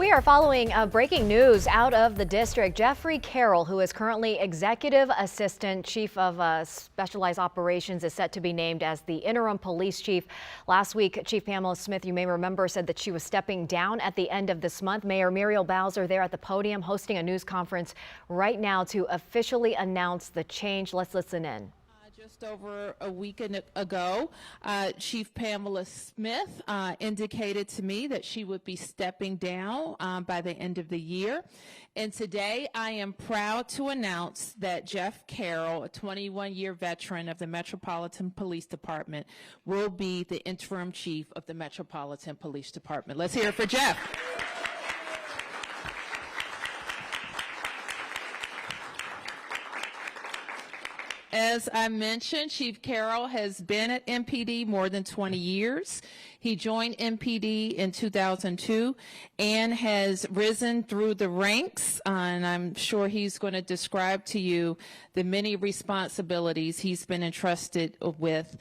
We are following breaking news out of the district. Jeffrey Carroll, who is currently Executive Assistant Chief of Specialized Operations, is set to be named as the interim police chief. Last week, Chief Pamela Smith, you may remember, said that she was stepping down at the end of this month. Mayor Muriel Bowser there at the podium hosting a news conference right now to officially announce the change. Let's listen in. Just over a week ago, Chief Pamela Smith indicated to me that she would be stepping down by the end of the year. And today I am proud to announce that Jeff Carroll, a 21-year veteran of the Metropolitan Police Department, will be the interim chief of the Metropolitan Police Department. Let's hear it for Jeff. As I mentioned, Chief Carroll has been at MPD more than 20 years. He joined MPD in 2002 and has risen through the ranks, and I'm sure he's going to describe to you the many responsibilities he's been entrusted with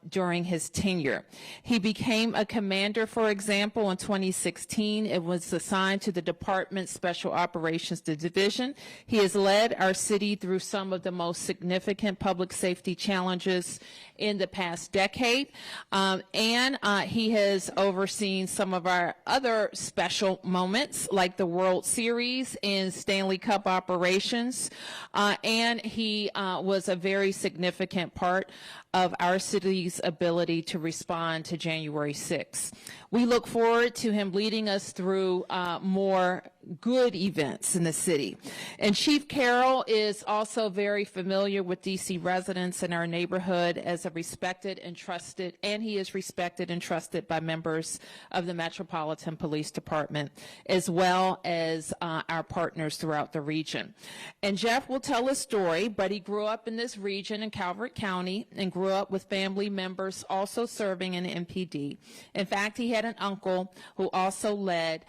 during his tenure. He became a commander, for example, in 2016. It was assigned to the Department's Special Operations Division. He has led our city through some of the most significant public safety challenges in the past decade, and he has overseen some of our other special moments like the World Series and Stanley Cup operations, and he was a very significant part of our city's ability to respond to January 6th. We look forward to him leading us through more good events in the city. And Chief Carroll is also very familiar with DC residents in our neighborhood as a respected and trusted, and he is respected and trusted by members of the Metropolitan Police Department, as well as our partners throughout the region. And Jeff will tell a story, but he grew up in this region in Calvert County and grew up with family members also serving in the MPD. In fact, he had an uncle who also led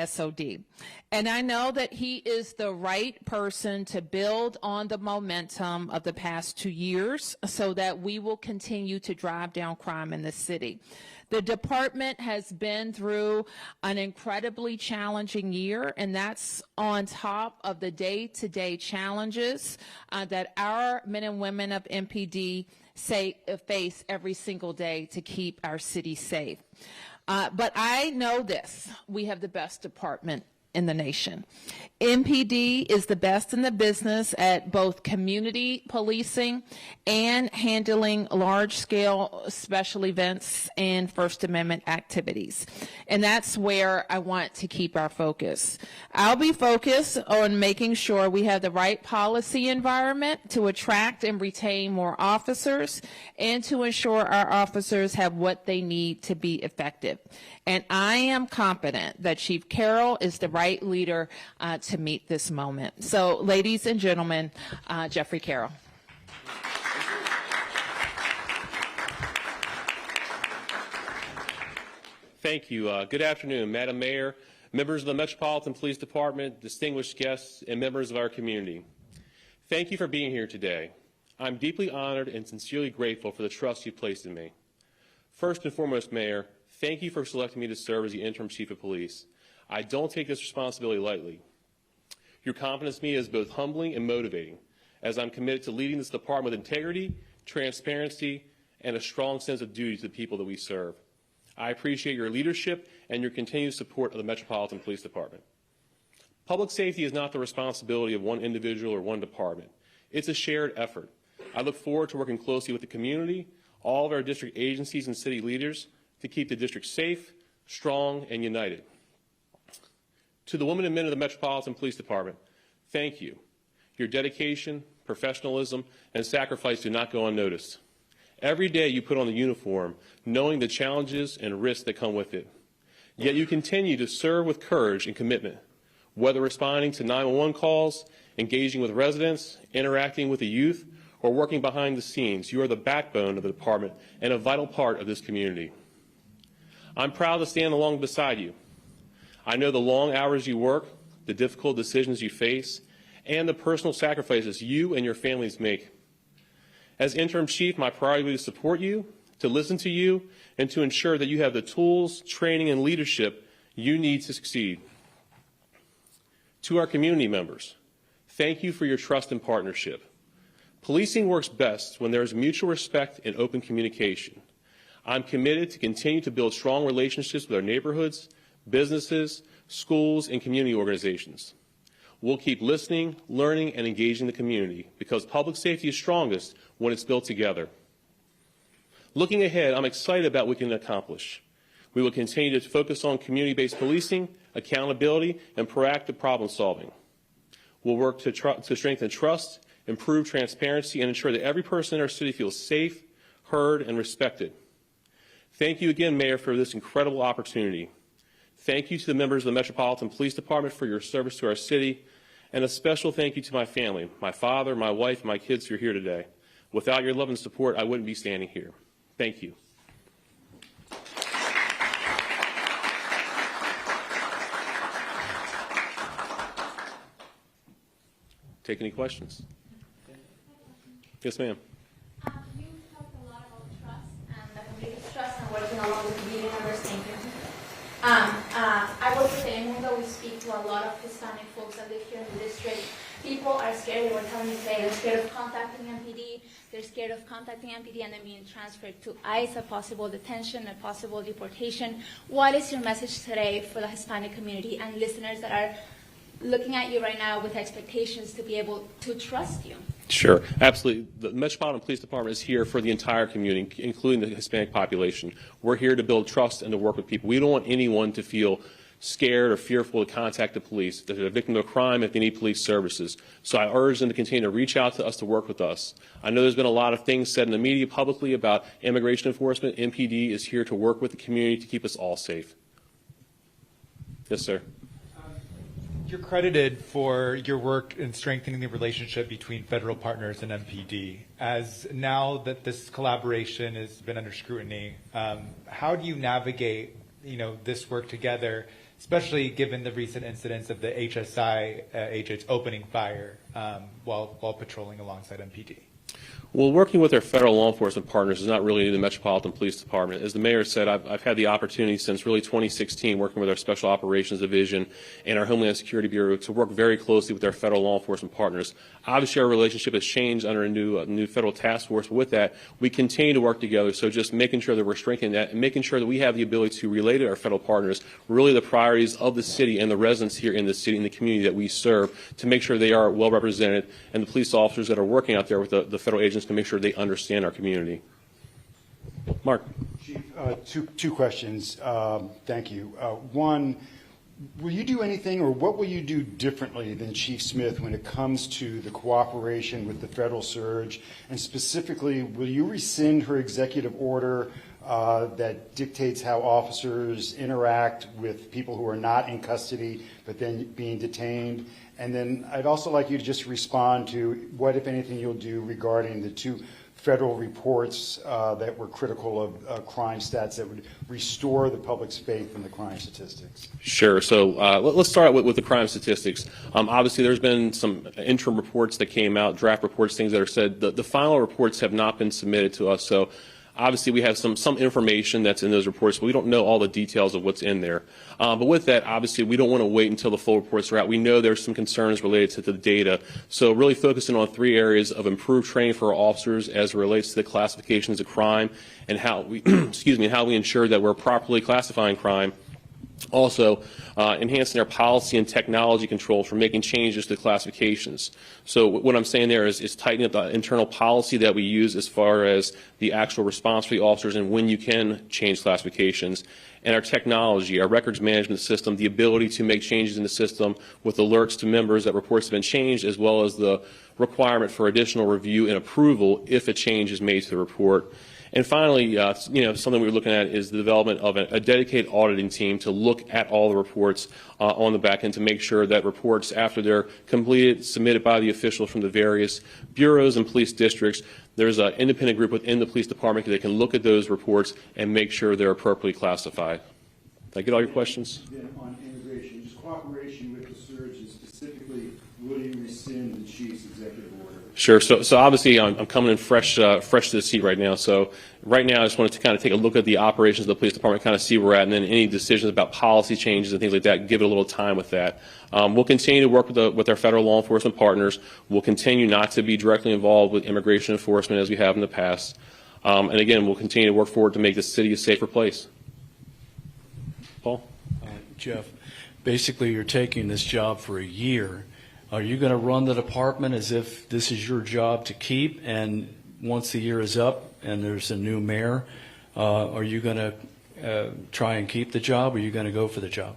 SOD. And I know that he is the right person to build on the momentum of the past 2 years so that we will continue to drive down crime in the city. The department has been through an incredibly challenging year, and that's on top of the day-to-day challenges that our men and women of MPD face every single day to keep our city safe. But I know this: we have the best department in the nation. MPD is the best in the business at both community policing and handling large-scale special events and First Amendment activities. And that's where I want to keep our focus. I'll be focused on making sure we have the right policy environment to attract and retain more officers and to ensure our officers have what they need to be effective. And I am confident that Chief Carroll is the right leader to meet this moment. So, ladies and gentlemen, Jeffrey Carroll. Thank you. Good afternoon, Madam Mayor, members of the Metropolitan Police Department, distinguished guests, and members of our community. Thank you for being here today. I'm deeply honored and sincerely grateful for the trust you've placed in me. First and foremost, Mayor, thank you for selecting me to serve as the interim chief of police. I don't take this responsibility lightly. Your confidence in me is both humbling and motivating, as I'm committed to leading this department with integrity, transparency, and a strong sense of duty to the people that we serve. I appreciate your leadership and your continued support of the Metropolitan Police Department. Public safety is not the responsibility of one individual or one department. It's a shared effort. I look forward to working closely with the community, all of our district agencies and city leaders to keep the district safe, strong, and united. To the women and men of the Metropolitan Police Department, thank you. Your dedication, professionalism, and sacrifice do not go unnoticed. Every day you put on the uniform, knowing the challenges and risks that come with it. Yet you continue to serve with courage and commitment, whether responding to 911 calls, engaging with residents, interacting with the youth, or working behind the scenes. You are the backbone of the department and a vital part of this community. I'm proud to stand along beside you. I know the long hours you work, the difficult decisions you face, and the personal sacrifices you and your families make. As interim chief, my priority is to support you, to listen to you, and to ensure that you have the tools, training, and leadership you need to succeed. To our community members, thank you for your trust and partnership. Policing works best when there is mutual respect and open communication. I'm committed to continue to build strong relationships with our neighborhoods, businesses, schools, and community organizations. We'll keep listening, learning, and engaging the community because public safety is strongest when it's built together. Looking ahead, I'm excited about what we can accomplish. We will continue to focus on community-based policing, accountability, and proactive problem solving. We'll work to strengthen trust, improve transparency, and ensure that every person in our city feels safe, heard, and respected. Thank you again, Mayor, for this incredible opportunity. Thank you to the members of the Metropolitan Police Department for your service to our city, and a special thank you to my family, my father, my wife, and my kids who are here today. Without your love and support, I wouldn't be standing here. Thank you. Take any questions? Yes, ma'am. You talked a lot about trust and the community's trust and working along with community members. Thank you. I will say, even though we speak to a lot of Hispanic folks that live here in the district, people are scared. They were telling me today they're scared of contacting MPD. They're scared of contacting MPD and then being transferred to ICE, a possible detention, a possible deportation. What is your message today for the Hispanic community and listeners that are looking at you right now with expectations to be able to trust you? Sure, absolutely. The Metropolitan Police Department is here for the entire community, including the Hispanic population. We're here to build trust and to work with people. We don't want anyone to feel scared or fearful to contact the police, if they're a victim of a crime, if they need police services. So I urge them to continue to reach out to us to work with us. I know there's been a lot of things said in the media publicly about immigration enforcement. MPD is here to work with the community to keep us all safe. Yes, sir. You're credited for your work in strengthening the relationship between federal partners and MPD. As now that this collaboration has been under scrutiny, how do you navigate, this work together, especially given the recent incidents of the HSI agents opening fire while patrolling alongside MPD? Well, working with our federal law enforcement partners is not really the Metropolitan Police Department. As the mayor said, I've had the opportunity since really 2016 working with our Special Operations Division and our Homeland Security Bureau to work very closely with our federal law enforcement partners. Obviously, our relationship has changed under a new federal task force. But with that, we continue to work together. So just making sure that we're strengthening that and making sure that we have the ability to relay to our federal partners really the priorities of the city and the residents here in the city and the community that we serve to make sure they are well represented, and the police officers that are working out there with the federal agents to make sure they understand our community. Mark. Chief, two questions. Thank you. One, will you do anything, or what will you do differently than Chief Smith when it comes to the cooperation with the federal surge? And specifically, will you rescind her executive order that dictates how officers interact with people who are not in custody but then being detained? And then I'd also like you to just respond to what, if anything, you'll do regarding the two federal reports that were critical of crime stats that would restore the public's faith in the crime statistics. Sure. So let's start with the crime statistics. Obviously, there's been some interim reports that came out, draft reports, things that are said. The final reports have not been submitted to us. So obviously, we have some information that's in those reports, but we don't know all the details of what's in there. But with that, obviously, we don't want to wait until the full reports are out. We know there's some concerns related to the data. So really focusing on 3 areas of improved training for our officers as it relates to the classifications of crime and how we, how we ensure that we're properly classifying crime. Also, enhancing our policy and technology controls for making changes to classifications. So what I'm saying there is tightening up the internal policy that we use as far as the actual response for the officers and when you can change classifications. And our technology, our records management system, the ability to make changes in the system with alerts to members that reports have been changed, as well as the requirement for additional review and approval if a change is made to the report. And finally, something we're looking at is the development of a dedicated auditing team to look at all the reports on the back end to make sure that reports, after they're completed, submitted by the officials from the various bureaus and police districts, there's an independent group within the police department that can look at those reports and make sure they're appropriately classified. Did I get all your questions? Then on immigration, just cooperation with the surge, and specifically, will you rescind the chief's executive order? Sure. So obviously I'm coming in fresh to the seat right now. So right now I just wanted to kind of take a look at the operations of the police department, kind of see where we're at, and then any decisions about policy changes and things like that, give it a little time with that. We'll continue to work with our federal law enforcement partners. We'll continue not to be directly involved with immigration enforcement as we have in the past. And again, we'll continue to work forward to make the city a safer place. Paul? Jeff, basically you're taking this job for a year. Are you going to run the department as if this is your job to keep, and once the year is up and there's a new mayor, are you going to try and keep the job, or are you going to go for the job?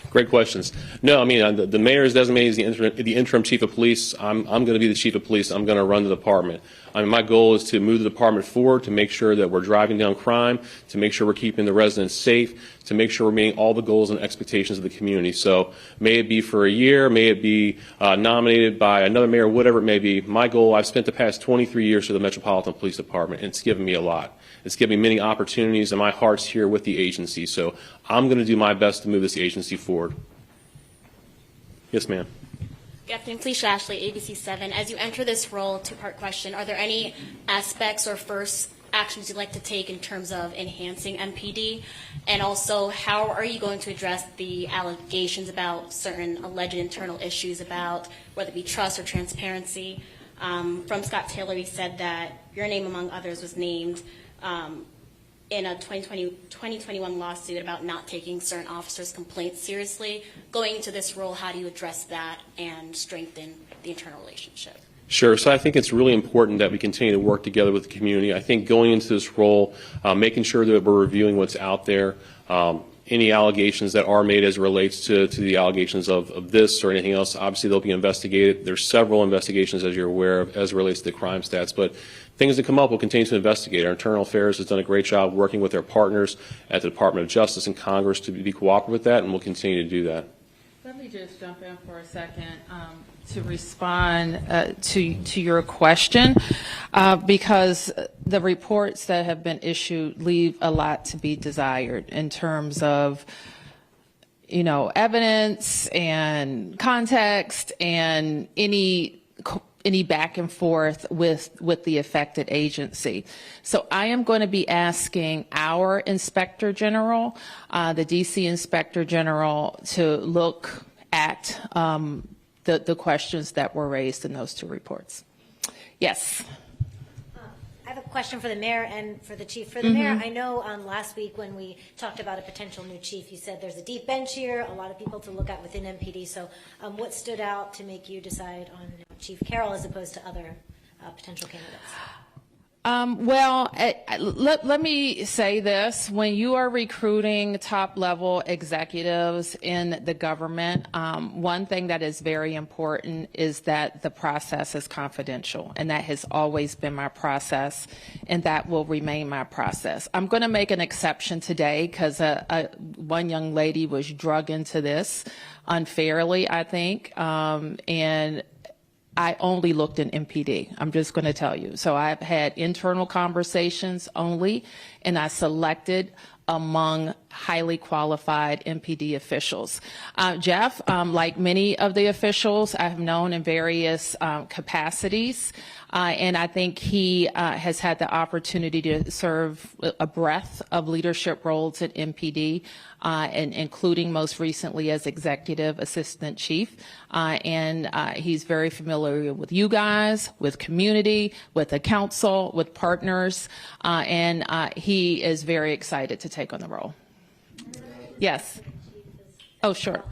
Great questions. No, I mean, the mayor is designated as the interim chief of police. I'm going to be the chief of police. I'm going to run the department. I mean, my goal is to move the department forward, to make sure that we're driving down crime, to make sure we're keeping the residents safe, to make sure we're meeting all the goals and expectations of the community. So may it be for a year, may it be nominated by another mayor, whatever it may be. My goal, I've spent the past 23 years for the Metropolitan Police Department, and it's given me a lot. It's given me many opportunities, and my heart's here with the agency. So I'm going to do my best to move this agency forward. Yes, ma'am. Good afternoon, Felicia Ashley, ABC 7. As you enter this role, two-part question, are there any aspects or first actions you'd like to take in terms of enhancing MPD? And also, how are you going to address the allegations about certain alleged internal issues about whether it be trust or transparency? From Scott Taylor, he said that your name, among others, was named in a 2021 lawsuit about not taking certain officers' complaints seriously. Going into this role, how do you address that and strengthen the internal relationship? Sure. So I think it's really important that we continue to work together with the community. I think going into this role, making sure that we're reviewing what's out there, any allegations that are made as it relates to the allegations of this or anything else, obviously they'll be investigated. There's several investigations, as you're aware of, as it relates to the crime stats. But things that come up, we'll continue to investigate. Our internal affairs has done a great job working with our partners at the Department of Justice and Congress to be cooperative with that, and we'll continue to do that. Let me just jump in for a second to respond to your question, because the reports that have been issued leave a lot to be desired in terms of, you know, evidence and context and any back and forth with the affected agency. So I am going to be asking our Inspector General, the DC Inspector General, to look at the questions that were raised in those two reports. Yes. I have a question for the mayor and for the chief. For the mayor, I know last week when we talked about a potential new chief, you said there's a deep bench here, a lot of people to look at within MPD. So what stood out to make you decide on Chief Carroll as opposed to other potential candidates? Well, let me say this. When you are recruiting top-level executives in the government, one thing that is very important is that the process is confidential, and that has always been my process, and that will remain my process. I'm going to make an exception today because one young lady was drugged into this unfairly, I think, and I only looked in MPD. I'm just going to tell you. So I've had internal conversations only, and I selected among highly qualified MPD officials. Jeff, like many of the officials, I have known in various capacities, and I think he has had the opportunity to serve a breadth of leadership roles at MPD, and including most recently as executive assistant chief. And he's very familiar with you guys, with community, with the council, with partners, and he is very excited to take on the role. Yes. Oh, sure.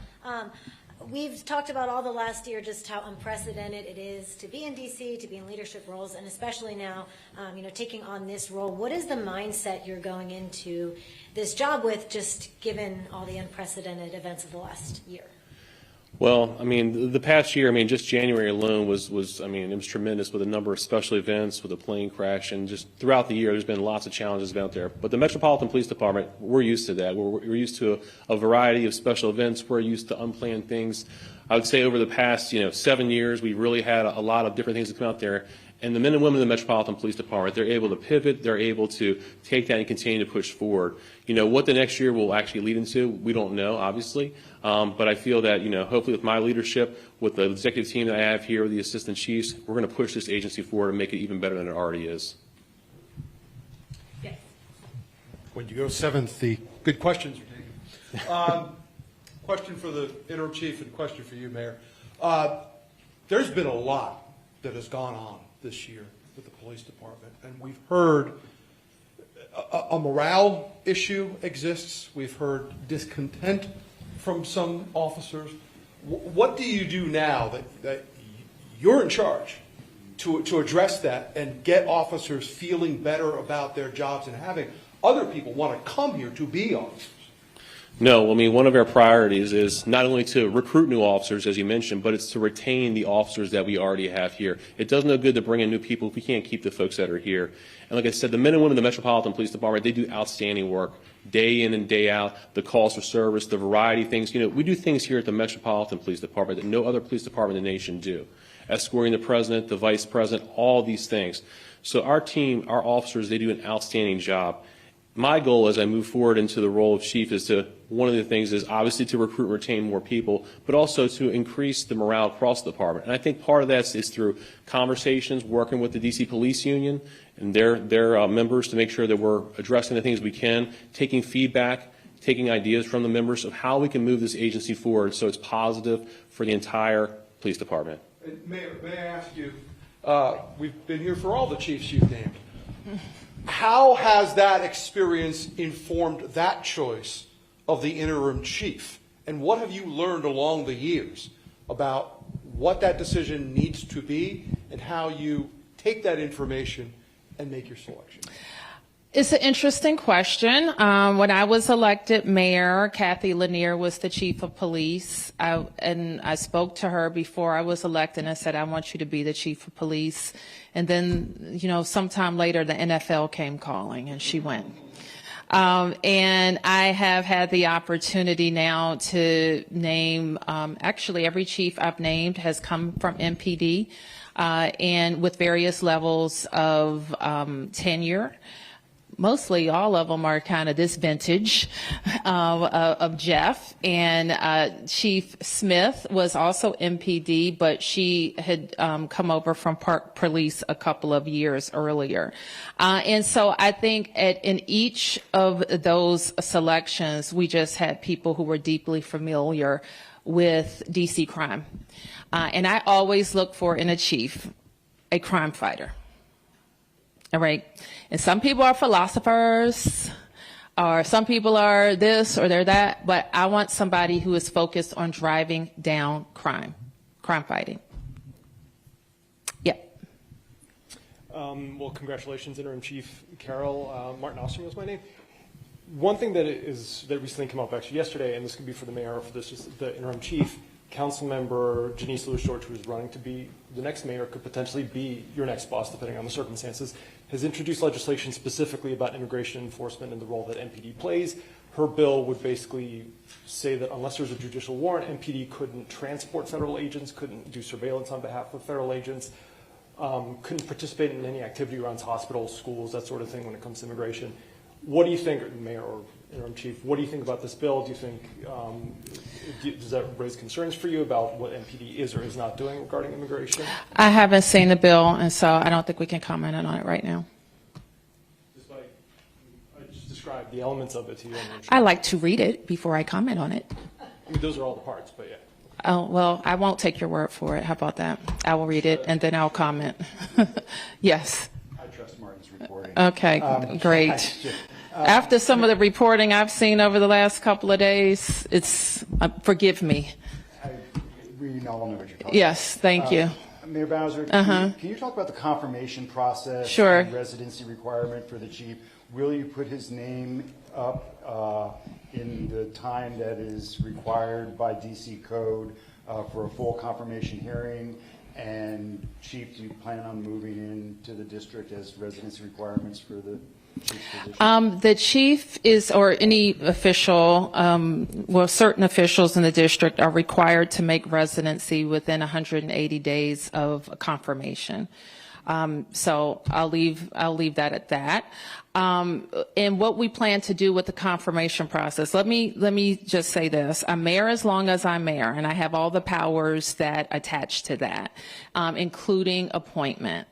We've talked about all the last year just how unprecedented it is to be in DC, to be in leadership roles, and especially now, taking on this role. What is the mindset you're going into this job with, just given all the unprecedented events of the last year? Well, I mean, the past year, I mean, just January alone was it was tremendous with a number of special events, with a plane crash, and just throughout the year, there's been lots of challenges out there. But the Metropolitan Police Department, we're used to that. We're used to a variety of special events. We're used to unplanned things. I would say over the past, 7 years, we really had a lot of different things that come out there. And the men and women of the Metropolitan Police Department, they're able to pivot, they're able to take that and continue to push forward. What the next year will actually lead into, we don't know, obviously. But I feel that, hopefully with my leadership, with the executive team that I have here, with the assistant chiefs, we're going to push this agency forward and make it even better than it already is. Yes. When you go seventh, the good questions are taken. Question for the interim chief and question for you, Mayor. There's been a lot that has gone on this year with the police department, and we've heard a morale issue exists. We've heard discontent from some officers. What do you do now that you're in charge to address that and get officers feeling better about their jobs and having other people want to come here to be officers? No, I mean, one of our priorities is not only to recruit new officers, as you mentioned, but it's to retain the officers that we already have here. It does no good to bring in new people if we can't keep the folks that are here. And like I said, the men and women of the Metropolitan Police Department, they do outstanding work day in and day out. The calls for service, the variety of things. We do things here at the Metropolitan Police Department that no other police department in the nation do. Escorting the president, the vice president, all these things. So our team, our officers, they do an outstanding job. My goal as I move forward into the role of chief is one of the things is obviously to recruit and retain more people, but also to increase the morale across the department. And I think part of that is through conversations, working with the DC Police Union and their members to make sure that we're addressing the things we can, taking feedback, taking ideas from the members of how we can move this agency forward so it's positive for the entire police department. And Mayor, may I ask you, we've been here for all the chiefs you've named. How has that experience informed that choice of the interim chief? And what have you learned along the years about what that decision needs to be and how you take that information and make your selection? It's an interesting question. When I was elected mayor, Kathy Lanier was the chief of police. I spoke to her before I was elected and I said, I want you to be the chief of police. And then, sometime later, the NFL came calling and she went. And I have had the opportunity now to name, actually every chief I've named has come from MPD, and with various levels of tenure. Mostly all of them are kind of this vintage of Jeff. And Chief Smith was also MPD, but she had come over from Park Police a couple of years earlier. And so I think in each of those selections, we just had people who were deeply familiar with DC crime. And I always look for in a chief a crime fighter. All right. And some people are philosophers, or some people are this or they're that, but I want somebody who is focused on driving down crime fighting. Yeah. Well, congratulations, Interim Chief Carroll. Martin Osterman was my name. One thing that recently came up actually yesterday, and this could be for the mayor or for the interim chief, Councilmember Janice Lewis-George, who is running to be the next mayor, could potentially be your next boss, depending on the circumstances, has introduced legislation specifically about immigration enforcement and the role that MPD plays. Her bill would basically say that unless there's a judicial warrant, MPD couldn't transport federal agents, couldn't do surveillance on behalf of federal agents, couldn't participate in any activity around hospitals, schools, that sort of thing when it comes to immigration. What do you think, Mayor or Interim Chief, what do you think about this bill? Do you think, does that raise concerns for you about what MPD is or is not doing regarding immigration? I haven't seen the bill, and so I don't think we can comment on it right now. Just like I just described the elements of it to you. I like to read it before I comment on it. I mean, those are all the parts, but yeah. Oh, well, I won't take your word for it. How about that? I will read it, and then I'll comment. Yes. I trust Martin's reporting. Okay, great. After some of the reporting I've seen over the last couple of days, it's, forgive me. We all know what you're talking Yes, thank you. Mayor Bowser, can you talk about the confirmation process Sure. and residency requirement for the chief? Will you put his name up in the time that is required by DC code for a full confirmation hearing? And Chief, do you plan on moving into the district as residency requirements for the chief's position? The chief is, or any official, well, certain officials in the district are required to make residency within 180 days of confirmation. So I'll leave that at that. And what we plan to do with the confirmation process, let me just say this. I'm mayor as long as I'm mayor, and I have all the powers that attach to that, including appointment.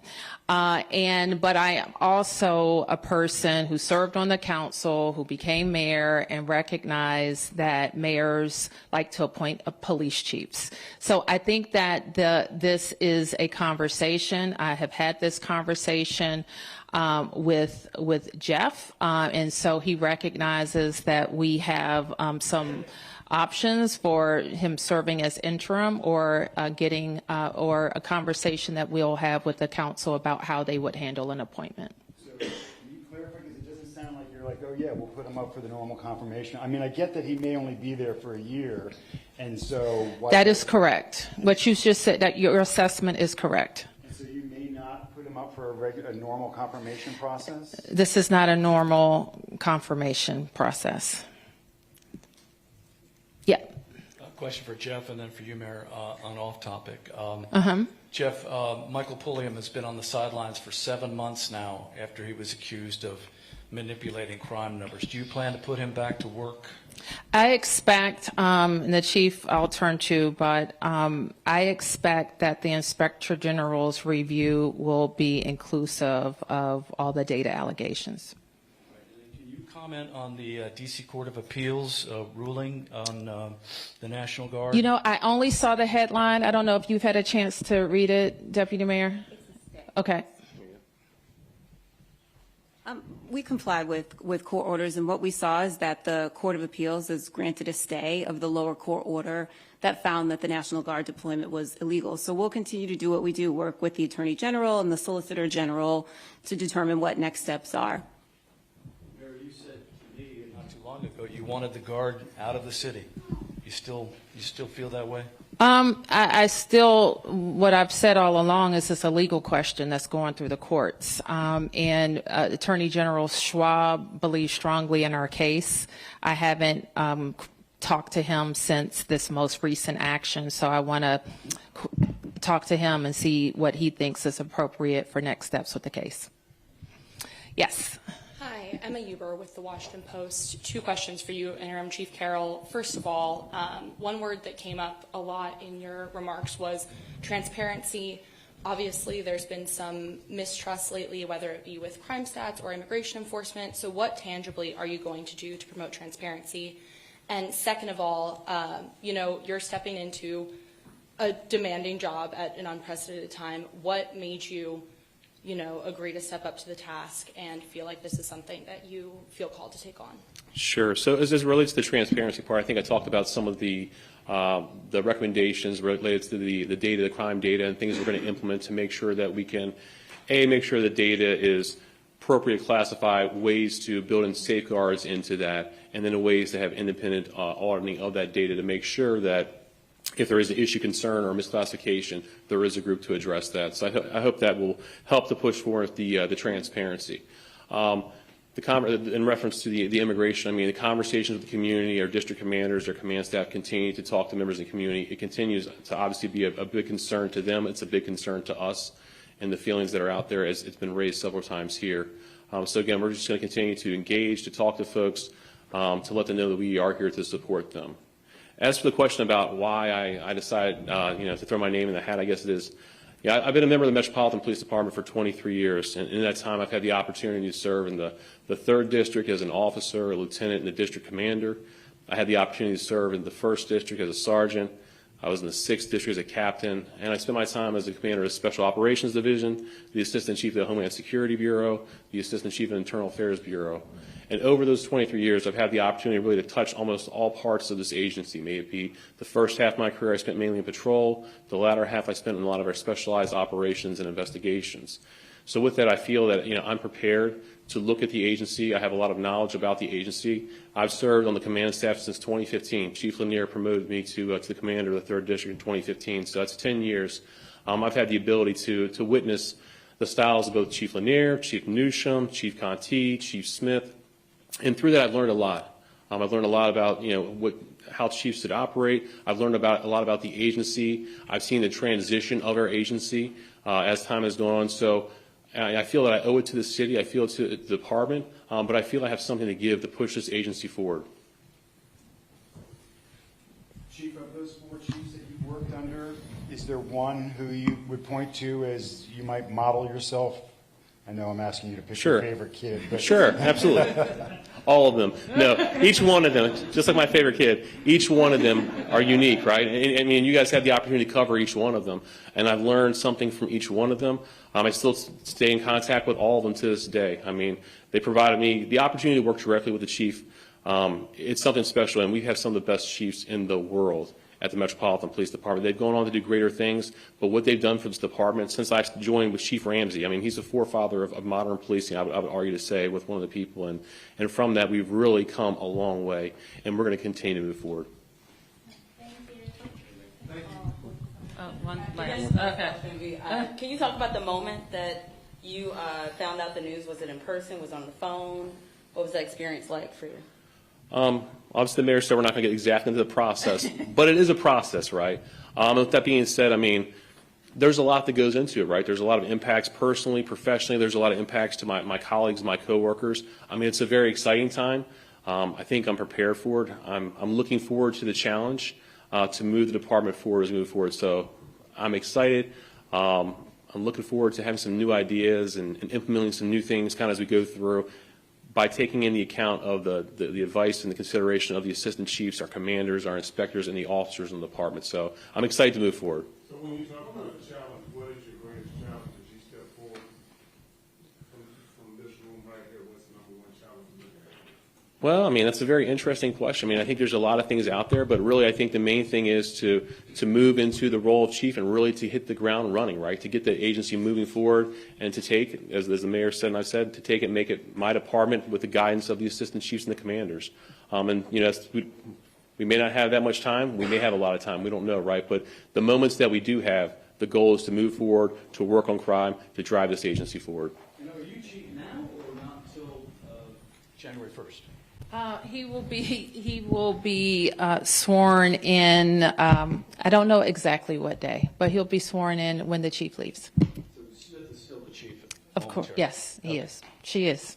But I am also a person who served on the council, who became mayor, and recognized that mayors like to appoint police chiefs. So I think that this is a conversation. I have had this conversation with Jeff, and so he recognizes that we have some options for him serving as interim, or or a conversation that we'll have with the council about how they would handle an appointment. So can you clarify, because it doesn't sound like you're like, oh yeah, we'll put him up for the normal confirmation. I mean, I get that he may only be there for a year, and so that is correct. What you just said, that your assessment is correct. And so you may not put him up for a normal confirmation process? This is not a normal confirmation process. Yeah. Question for Jeff, and then for you, Mayor, on off topic. Jeff, Michael Pulliam has been on the sidelines for 7 months now after he was accused of manipulating crime numbers. Do you plan to put him back to work? I expect, and the chief I'll turn to, but I expect that the Inspector General's review will be inclusive of all the data allegations. Comment on the D.C. Court of Appeals ruling on the National Guard? You know, I only saw the headline. I don't know if you've had a chance to read it, Deputy Mayor. Okay. We complied with court orders, and what we saw is that the Court of Appeals has granted a stay of the lower court order that found that the National Guard deployment was illegal. So we'll continue to do what we do, work with the Attorney General and the Solicitor General to determine what next steps are. Ago, you wanted the Guard out of the city. You still feel that way? I still, what I've said all along is it's a legal question that's going through the courts. And Attorney General Schwab believes strongly in our case. I haven't talked to him since this most recent action, so I want to talk to him and see what he thinks is appropriate for next steps with the case. Yes. Hi, Emma Huber with the Washington Post. 2 questions for you, Interim Chief Carroll. First of all, one word that came up a lot in your remarks was transparency. Obviously, there's been some mistrust lately, whether it be with crime stats or immigration enforcement. So what tangibly are you going to do to promote transparency? And second of all, you know, you're stepping into a demanding job at an unprecedented time. What made you agree to step up to the task and feel like this is something that you feel called to take on? Sure. So as it relates to the transparency part, I think I talked about some of the recommendations related to the data, the crime data, and things we're going to implement to make sure that we can, make sure the data is appropriately classified, ways to build in safeguards into that, and then ways to have independent auditing of that data to make sure that if there is an issue, concern, or misclassification, there is a group to address that. So I hope that will help to push forward the transparency. In reference to the immigration, I mean, the conversations with the community, our district commanders, our command staff continue to talk to members of the community. It continues to obviously be a big concern to them. It's a big concern to us, and the feelings that are out there, as it's been raised several times here. So again, we're just going to continue to engage, to talk to folks, to let them know that we are here to support them. As for the question about why I decided, to throw my name in the hat, I guess it is, I've been a member of the Metropolitan Police Department for 23 years, and in that time I've had the opportunity to serve in the 3rd District as an officer, a lieutenant, and a district commander. I had the opportunity to serve in the 1st District as a sergeant. I was in the 6th District as a captain, and I spent my time as a commander of the Special Operations Division, the Assistant Chief of the Homeland Security Bureau, the Assistant Chief of the Internal Affairs Bureau. And over those 23 years, I've had the opportunity really to touch almost all parts of this agency. May it be the first half of my career I spent mainly in patrol, the latter half I spent in a lot of our specialized operations and investigations. So with that, I feel that I'm prepared to look at the agency. I have a lot of knowledge about the agency. I've served on the command staff since 2015. Chief Lanier promoted me to the commander of the 3rd District in 2015, so that's 10 years. I've had the ability to witness the styles of both Chief Lanier, Chief Newsham, Chief Conti, Chief Smith. And through that, I've learned a lot. I've learned a lot about, what how chiefs should operate. I've learned a lot about the agency. I've seen the transition of our agency as time has gone on. So I feel that I owe it to the city. I feel it to the department, but I feel I have something to give to push this agency forward. Chief, of those 4 chiefs that you've worked under, is there one who you would point to as you might model yourself? I know I'm asking you to pick your favorite kid. But. Sure, absolutely. All of them. No, each one of them, just like my favorite kid, each one of them are unique, right? I mean, you guys have the opportunity to cover each one of them, and I've learned something from each one of them. I still stay in contact with all of them to this day. I mean, they provided me the opportunity to work directly with the chief. It's something special, and we have some of the best chiefs in the world at the Metropolitan Police Department. They've gone on to do greater things, but what they've done for this department since I joined with Chief Ramsey, I mean, he's the forefather of modern policing, I would argue to say, with one of the people. And from that, we've really come a long way, and we're going to continue to move forward. One last. Okay. Can you talk about the moment that you found out the news? Was it in person? Was it on the phone? What was that experience like for you? Obviously, the mayor said we're not going to get exactly into the process, but it is a process, right? With that being said, I mean, there's a lot that goes into it, right? There's a lot of impacts personally, professionally. There's a lot of impacts to my colleagues, my coworkers. I mean, it's a very exciting time. I think I'm prepared for it. I'm looking forward to the challenge to move the department forward as we move forward. So I'm excited. I'm looking forward to having some new ideas and implementing some new things kind of as we go through, by taking in the account of the advice and the consideration of the assistant chiefs, our commanders, our inspectors, and the officers in the department. So I'm excited to move forward. So when you talk about the challenge, what is your greatest challenge as you step forward from this room right here? What's the number one challenge you look at? Well, I mean, that's a very interesting question. I mean, I think there's a lot of things out there, but really I think the main thing is to move into the role of chief and really to hit the ground running, right? To get the agency moving forward and to take, as the mayor said and I've said, to take it and make it my department with the guidance of the assistant chiefs and the commanders. And, you know, we may not have that much time. We may have a lot of time. We don't know, right? But the moments that we do have, the goal is to move forward, to work on crime, to drive this agency forward. And are you chief now or not until January 1st? He will be sworn in. I don't know exactly what day, but he'll be sworn in when the chief leaves. So Smith is still the chief. Of course, yes, he is. She is.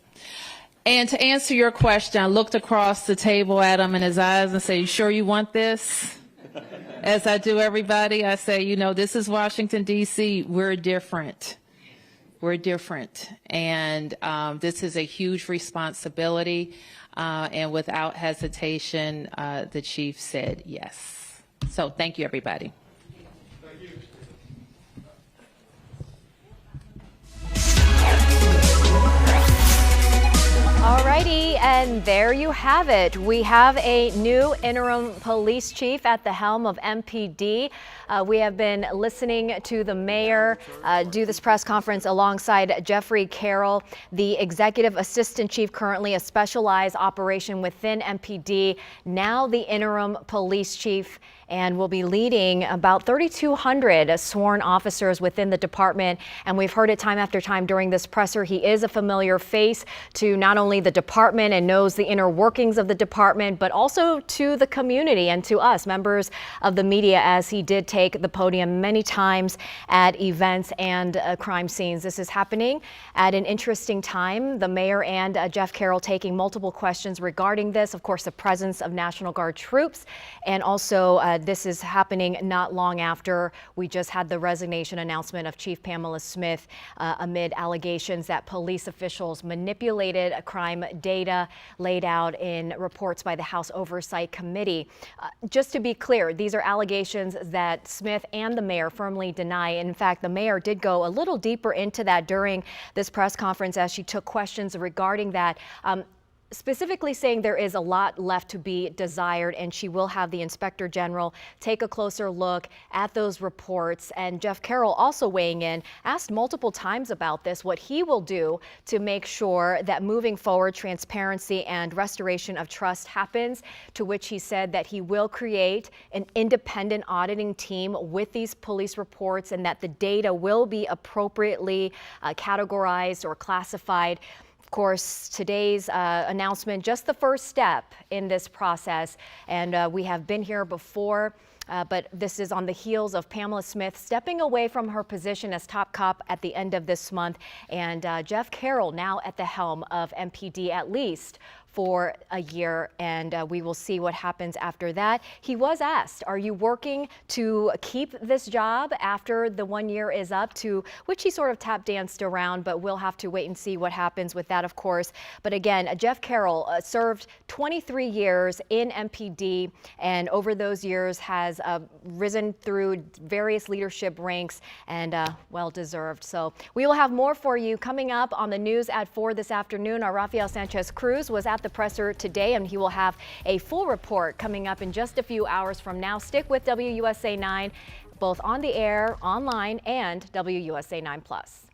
And to answer your question, I looked across the table at him in his eyes and said, "You sure you want this?" As I do everybody, I say, you know, this is Washington, D.C. We're different. We're different. And this is a huge responsibility. And without hesitation, the chief said yes. So thank you, everybody. Thank you. Alrighty, and there you have it. We have a new interim police chief at the helm of MPD. We have been listening to the mayor do this press conference alongside Jeffrey Carroll, the executive assistant chief, currently a specialized operation within MPD, now the interim police chief, and will be leading about 3,200 sworn officers within the department. And we've heard it time after time during this presser. He is a familiar face to not only the department and knows the inner workings of the department, but also to the community and to us, members of the media, as he did take the podium many times at events and crime scenes. This is happening at an interesting time. The mayor and Jeff Carroll taking multiple questions regarding this. Of course, the presence of National Guard troops, and also this is happening not long after we just had the resignation announcement of Chief Pamela Smith amid allegations that police officials manipulated crime data laid out in reports by the House Oversight Committee. Just to be clear, these are allegations that Smith and the mayor firmly deny. In fact, the mayor did go a little deeper into that during this press conference as she took questions regarding that. Specifically saying there is a lot left to be desired, and she will have the Inspector General take a closer look at those reports. And Jeff Carroll, also weighing in, asked multiple times about this, what he will do to make sure that moving forward, transparency and restoration of trust happens, to which he said that he will create an independent auditing team with these police reports and that the data will be appropriately categorized or classified. course, today's announcement, just the first step in this process. And we have been here before. But this is on the heels of Pamela Smith stepping away from her position as top cop at the end of this month, and Jeff Carroll now at the helm of MPD, at least for a year, and we will see what happens after that. He was asked, are you working to keep this job after the 1 year is up, to which he sort of tap danced around, but we'll have to wait and see what happens with that, of course. But again, Jeff Carroll served 23 years in MPD, and over those years has risen through various leadership ranks, and well deserved. So we will have more for you coming up on the news at 4 this afternoon. Our Rafael Sanchez Cruz was at the presser today, and he will have a full report coming up in just a few hours from now. Stick with WUSA 9, both on the air, online, and WUSA 9 Plus.